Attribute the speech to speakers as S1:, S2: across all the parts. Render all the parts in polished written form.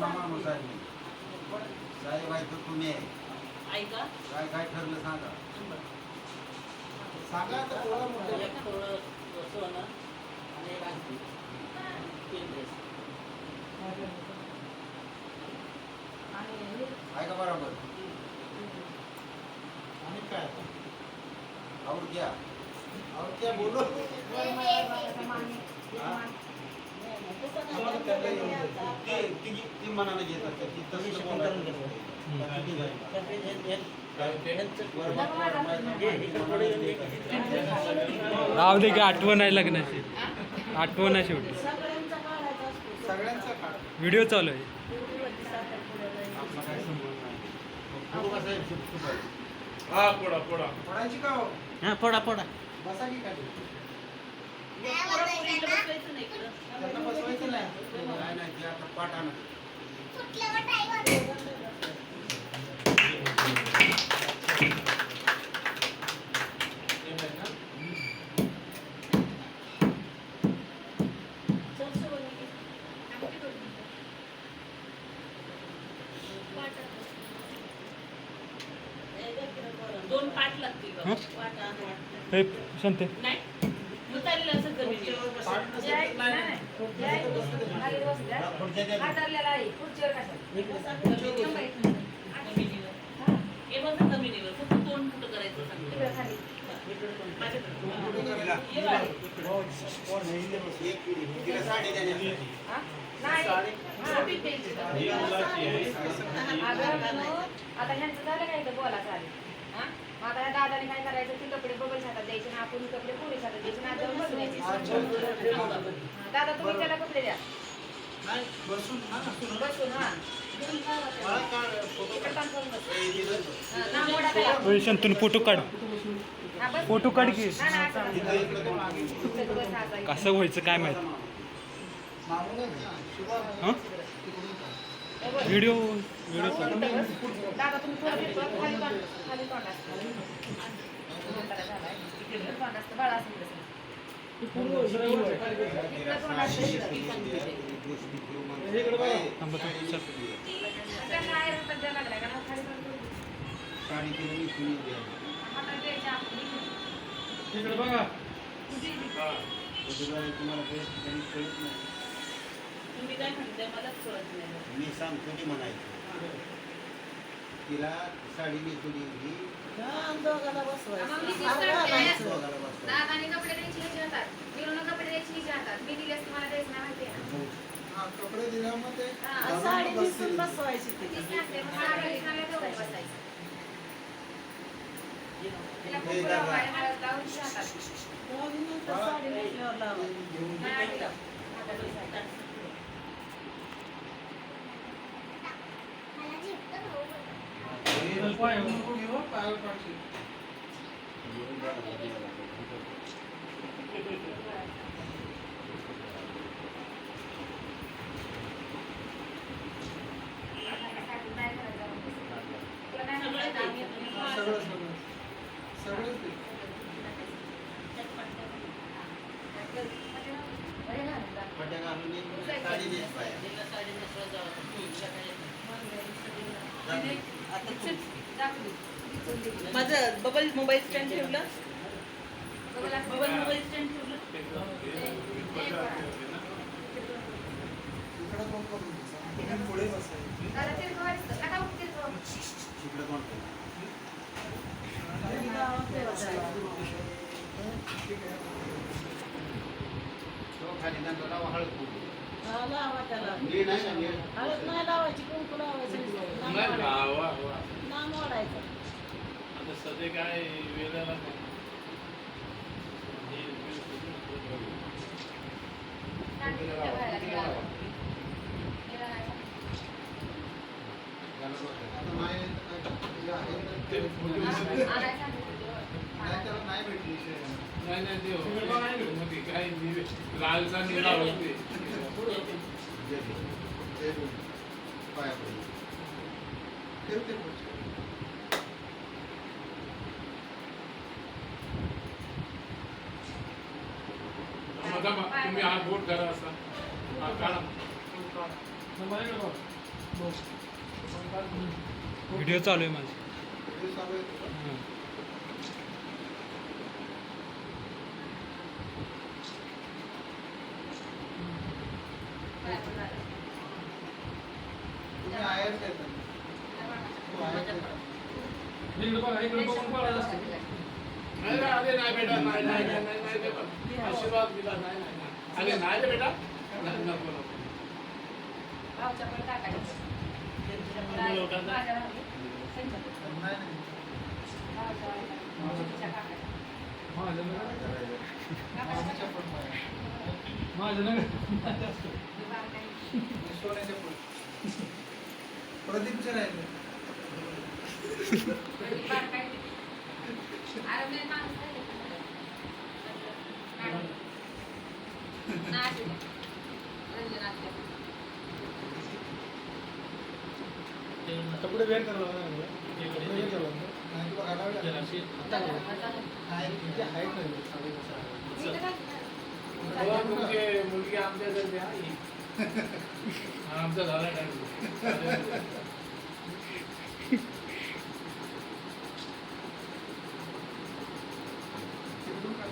S1: माणूस आहे साहेब आहे तर तुम्ही ऐका काय काय ठरलं सांगा सांगा तर थोडं सोनं आणि एक अंगठी आहे का बरोबर आणि काय और क्या बोलो ती मनाने घेतात ती तसं
S2: राहू दे की आठवण आहे लग्नाची आठवण आहे शेवटी
S1: सगळ्यांचा
S2: व्हिडिओ चालू आहे
S3: हा पोडा पोडा
S1: फोडायची का हो
S2: हा फोडा फोडा
S1: बसा की खाली त्यांना बसवायचं नाही नाही ते आता पाठानं
S4: दोन पाठ लागतील
S2: हे शांते
S4: नाही उतारलेलं असं जमिनीवर हे बघा जमिनीवर फक्त तोंड कुठं करायचं सांगते
S1: तिला साडी देण्यासाठी
S5: आता ह्यांचं झालं काय तर बोला चालेल आता ह्या दादाने काय करायचं ती कपडे बघल हातात द्यायचे ना आपण कपडे पोलीस हातात द्यायचे ना जाऊन बसून यायचे दादा तुम्ही त्याला कपडे द्या बसून हा
S2: शांतून फोटो काढ फोटो काढ की कसं व्हायचं काय माहित व्हिडिओ
S5: दादा तुम्ही खाली तोंड असतं बाळा असं
S4: तुम्ही काय म्हणताय मला कळत नाही
S1: मी सांगतो की म्हणायचं तिला साडी नेसवली होती
S5: दोघाला दादाने कपडे द्यायची ह्याची हातात मिळून कपडे द्यायची ह्याची हातात मी दिल्यास तुम्हाला द्यायचं नाही माहिती आहे
S1: कपडे दिल्यामध्ये
S5: साडी दिसून बसवायची बसायचं
S4: माझं बबल मोबाईल स्टँड ठेवलं बबल मोबाईल स्टँड ठेवलं
S1: पुढे बसायचं खाली नंतर लावा हळद
S5: हळद नाही लावायची कुंकू लावायची नाम ओढायचं
S3: आता सध्या काय वेळेला नाही लालचा निळा होते
S1: जय भीम. जय भीम. पाया पडू. ठेवते पुढचे.
S3: तुम्ही हा बोट करा असा हा काढा
S2: व्हिडिओ चालू आहे माझी.
S1: हे चालू आहे तुझं?
S2: हां.
S1: तुम्ही आयत आहे का? तू आयत आहे का?
S3: नाही रे, अरे नाही बेटा नाही नाही नाही नाही नाही रे बाबा. आशीर्वाद दिला नाही नाही नाही. अरे नाही रे बेटा नाही, नको नको.
S5: भाऊच्या पण टाकायचं.
S3: तुम्ही लोकांना
S5: माझ्या राहिली. त्यांच्या पण.
S1: नाही, नाही.
S5: भाऊच्या राहिल्या. भाऊच्या काकाच्या.
S1: मामाच्या पण पाया.
S5: मी बारकाई.
S1: सोन्याच्या पण. प्रदीपचे राहिले.
S5: मी बारकाई. अरे मी माणूस आहे. मॅडम. नाच आहे. रंजना आत्या.
S6: कपडे वेअर करावं लागणार. कपडे वेअर करावं लागणार.
S1: नाही तुला घालावे लागेल. नाही, तुमची height नाही.
S5: मी तर काय-
S3: हो, तुमची मुलगी आमच्याकडे आहे ही. हा, आमचा झाला टाइम.
S1: तिकडून काढ.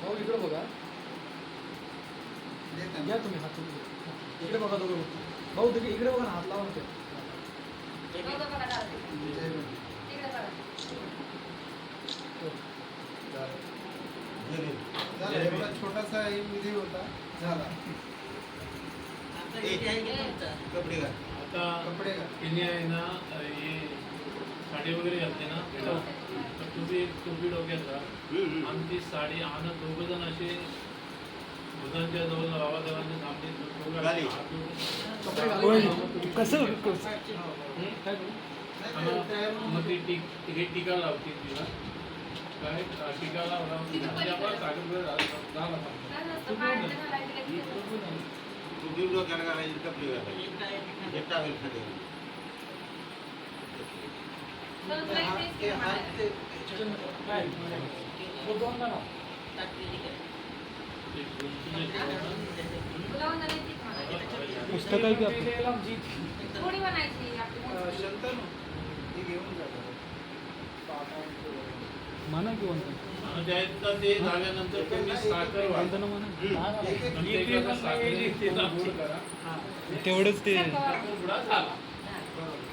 S6: भाऊ इकडे बघा.
S1: दे त्यांना.
S6: या तुम्ही हात तुम्ही. इकडे बघा दोघं. भाऊ तुम्ही इकडे बघा ना, हात लावा ना ते.
S5: दोघं बघा दादा.
S1: जय भीम.
S5: तिकडे बघा.
S1: जय भीम. झालं, एवढा छोटासा एक विधी होता झाला. कपडे घाल.
S3: आता
S1: कपडे घाल.
S3: तिने आहे ना हे साडी वगैरे घातली ना तर तुम्ही टोपी डोक्यात घाल. आमची साडी आणत दोघं जण असे बुधांच्या जवळ बाबादेवांच्या सामने दोघं
S1: गाली.
S3: हात जोडून
S6: कपडे घाला.
S2: होय. कसं
S6: काय करू?
S3: मग ती हे टीका लावते तिला काय टीका लावून म्हणजे आपण साखर झाला
S5: काय नसतं, पाण्यात घालायचं लगेच.
S1: तू दीड डोक्याला घालायचे कपडे घालायचे. हे टावेल खाली.
S5: तर तुला इथेच
S1: ते
S5: घे
S1: हात
S5: म्हणायला.
S1: ते
S6: काय? बोट दोन करा.
S5: तुला वंदना येते का म्हणायला?
S2: पुस्तक आहे की आपलं?
S6: ते आमची.
S5: थोडी म्हणायची आपली मोठी.
S1: शंतनू हे घेऊन जातात.
S2: म्हणा की म्हणतो.
S3: ते झाल्यानंतर तुम्ही साखर वाढ
S2: म्हणतो ना म्हणा.
S1: एक एक
S3: म्हणजे एखादा साखरेचा गोड करा.
S2: तेवढंच ते
S3: साखर बुडा झाला.
S5: हा.
S1: बरोबर.